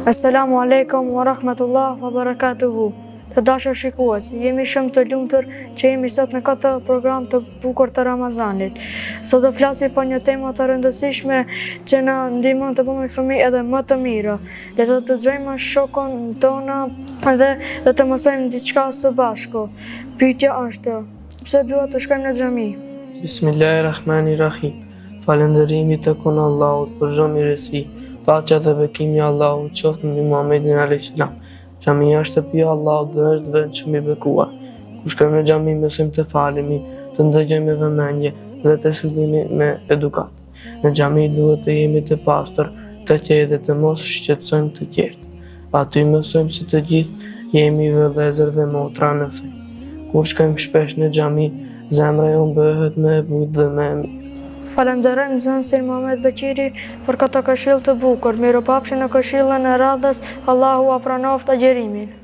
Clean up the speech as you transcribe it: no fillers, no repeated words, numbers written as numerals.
Assalamu alaikum wa rahmatullah wa barakatuhu. Të dashur shikues, jemi shumë të lumtur që jemi sot në këtë program të bukur të Ramazanit. Sot do flasim për një temë të rëndësishme që na ndihmon të bëhemi fëmijë edhe më të mirë. Le të dëgjojmë shokun tonë dhe të mësojmë diçka së bashku. Pyetja është: pse duhet të shkojmë në xhami? Bismillahirrahmanirrahim. Falënderimi të kun Allahut për çdo mirësi. Paqja dhe bekimi i Allahut qoftë mbi Muhamedit alayhis salam. Xhamia është shtëpia e Allahut dhe është vend shumë i bekuar. Kur shkojmë në xhami mësojmë të falemi, të ndëgjojmë me vëmendje dhe të fillimi me edukat. Në xhami duhet të jemi të pastër, të qetë dhe të mos shqetësojmë të tjerët. Aty mësojmë se të gjithë jemi vëllezër dhe motra në fe. Kur shkojmë shpesh në xhami, zemra jonë bëhet më e butë dhe më e mirë. Falenderojmë nxënësin Muhamet Beqiri për këtë këshill të bukur. Mirupafshim në këshillën e radhës. Allahu a pranoft agjerimin.